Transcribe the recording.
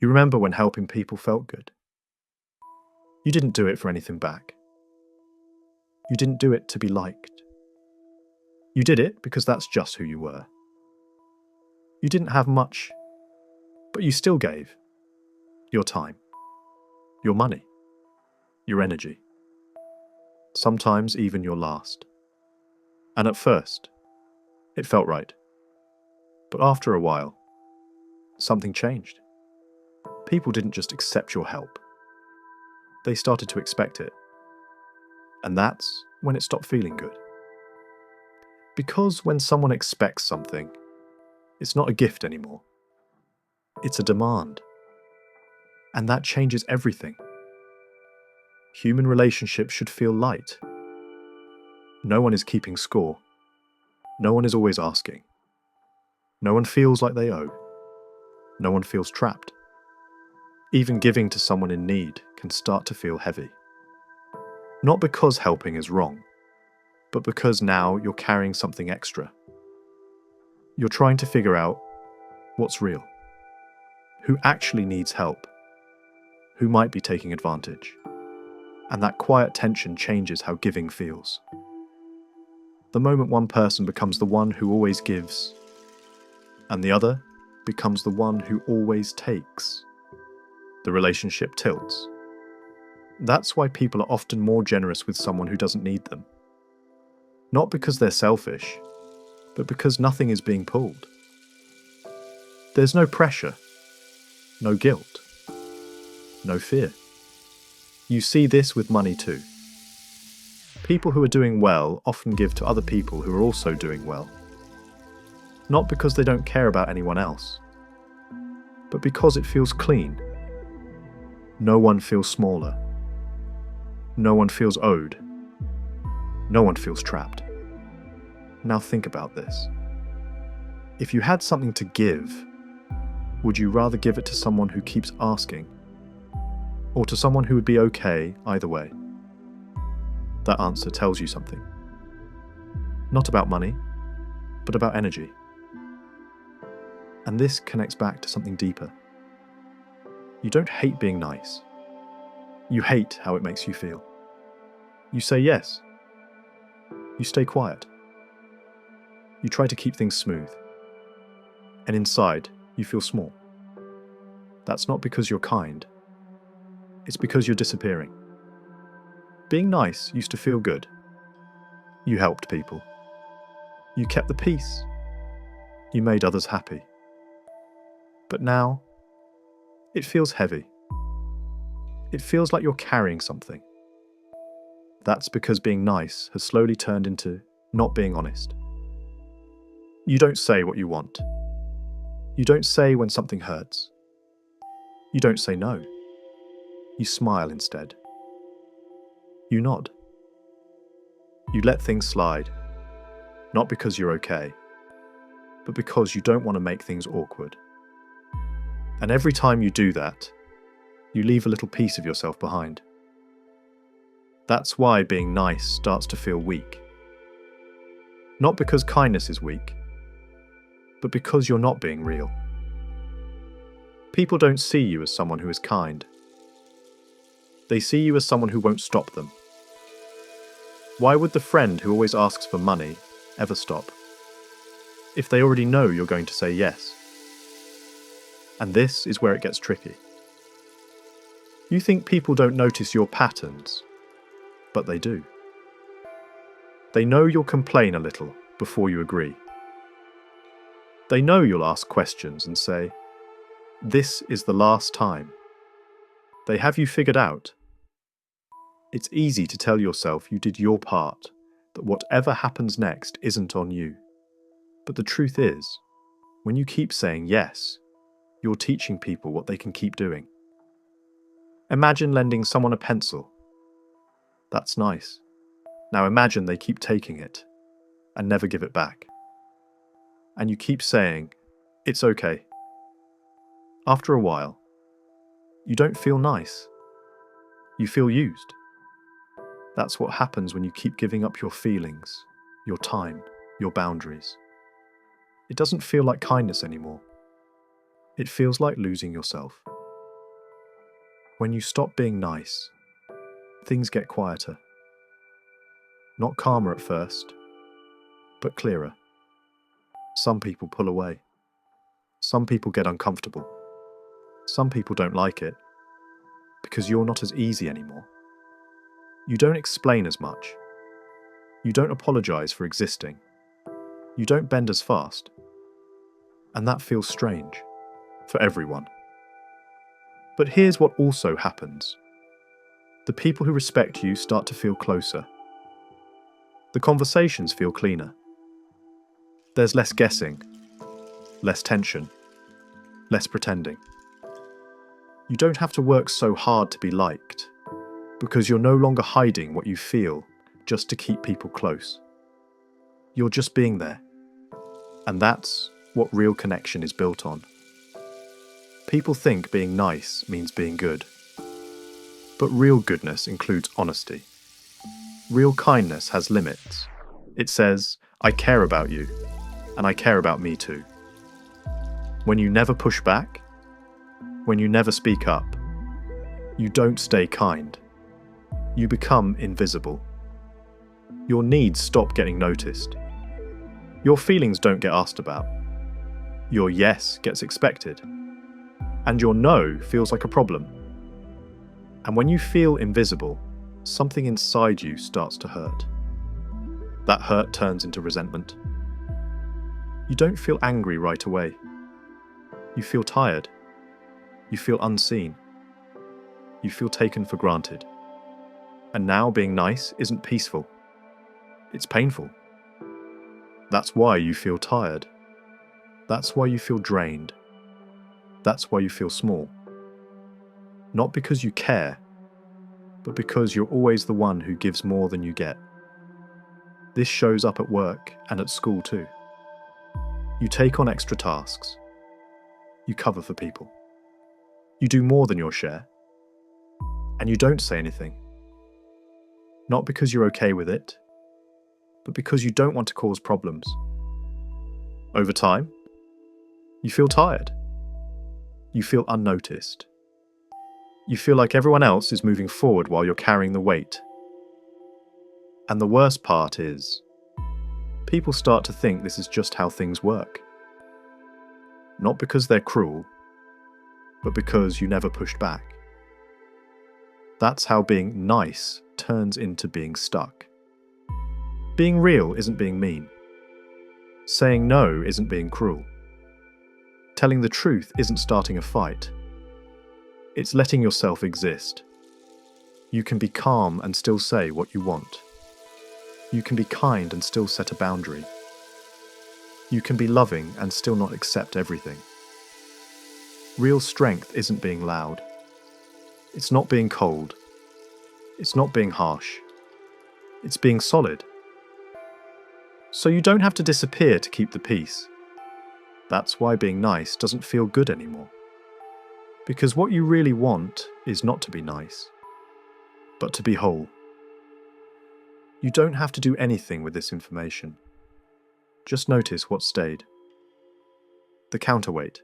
You remember when helping people felt good. You didn't do it for anything back. You didn't do it to be liked. You did it because that's just who you were. You didn't have much, but you still gave. Your time. Your money. Your energy. Sometimes even your last. And at first, it felt right. But after a while, something changed. People didn't just accept your help. They started to expect it. And that's when it stopped feeling good. Because when someone expects something, it's not a gift anymore. It's a demand. And that changes everything. Human relationships should feel light. No one is keeping score. No one is always asking. No one feels like they owe. No one feels trapped. Even giving to someone in need can start to feel heavy. Not because helping is wrong, but because now you're carrying something extra. You're trying to figure out what's real. Who actually needs help? Who might be taking advantage? And that quiet tension changes how giving feels. The moment one person becomes the one who always gives, and the other becomes the one who always takes, the relationship tilts. That's why people are often more generous with someone who doesn't need them. Not because they're selfish, but because nothing is being pulled. There's no pressure, no guilt, no fear. You see this with money too. People who are doing well often give to other people who are also doing well. Not because they don't care about anyone else, but because it feels clean. No one feels smaller. No one feels owed. No one feels trapped. Now think about this. If you had something to give, would you rather give it to someone who keeps asking, or to someone who would be okay either way? That answer tells you something. Not about money, but about energy. And this connects back to something deeper. You don't hate being nice. You hate how it makes you feel. You say yes. You stay quiet. You try to keep things smooth. And inside, you feel small. That's not because you're kind. It's because you're disappearing. Being nice used to feel good. You helped people. You kept the peace. You made others happy. But now, it feels heavy. It feels like you're carrying something. That's because being nice has slowly turned into not being honest. You don't say what you want. You don't say when something hurts. You don't say no. You smile instead. You nod. You let things slide, not because you're okay, but because you don't want to make things awkward. And every time you do that, you leave a little piece of yourself behind. That's why being nice starts to feel weak. Not because kindness is weak, but because you're not being real. People don't see you as someone who is kind. They see you as someone who won't stop them. Why would the friend who always asks for money ever stop? If they already know you're going to say yes. And this is where it gets tricky. You think people don't notice your patterns, but they do. They know you'll complain a little before you agree. They know you'll ask questions and say, "This is the last time." They have you figured out. It's easy to tell yourself you did your part, that whatever happens next isn't on you. But the truth is, when you keep saying yes, you're teaching people what they can keep doing. Imagine lending someone a pencil. That's nice. Now imagine they keep taking it and never give it back. And you keep saying, "It's okay." After a while, you don't feel nice. You feel used. That's what happens when you keep giving up your feelings, your time, your boundaries. It doesn't feel like kindness anymore. It feels like losing yourself. When you stop being nice, things get quieter. Not calmer at first, but clearer. Some people pull away. Some people get uncomfortable. Some people don't like it, because you're not as easy anymore. You don't explain as much. You don't apologize for existing. You don't bend as fast. And that feels strange, for everyone. But here's what also happens. The people who respect you start to feel closer. The conversations feel cleaner. There's less guessing, less tension, less pretending. You don't have to work so hard to be liked, because you're no longer hiding what you feel just to keep people close. You're just being there. And that's what real connection is built on. People think being nice means being good. But real goodness includes honesty. Real kindness has limits. It says, I care about you, and I care about me too. When you never push back, when you never speak up, you don't stay kind. You become invisible. Your needs stop getting noticed. Your feelings don't get asked about. Your yes gets expected. And your no feels like a problem. And when you feel invisible, something inside you starts to hurt. That hurt turns into resentment. You don't feel angry right away. You feel tired. You feel unseen. You feel taken for granted. And now being nice isn't peaceful. It's painful. That's why you feel tired. That's why you feel drained. That's why you feel small. Not because you care, but because you're always the one who gives more than you get. This shows up at work and at school too. You take on extra tasks. You cover for people. You do more than your share. And you don't say anything. Not because you're okay with it, but because you don't want to cause problems. Over time, you feel tired. You feel unnoticed. You feel like everyone else is moving forward while you're carrying the weight. And the worst part is, people start to think this is just how things work. Not because they're cruel, but because you never pushed back. That's how being nice turns into being stuck. Being real isn't being mean. Saying no isn't being cruel. Telling the truth isn't starting a fight. It's letting yourself exist. You can be calm and still say what you want. You can be kind and still set a boundary. You can be loving and still not accept everything. Real strength isn't being loud. It's not being cold. It's not being harsh. It's being solid. So you don't have to disappear to keep the peace. That's why being nice doesn't feel good anymore. Because what you really want is not to be nice, but to be whole. You don't have to do anything with this information. Just notice what stayed. The counterweight.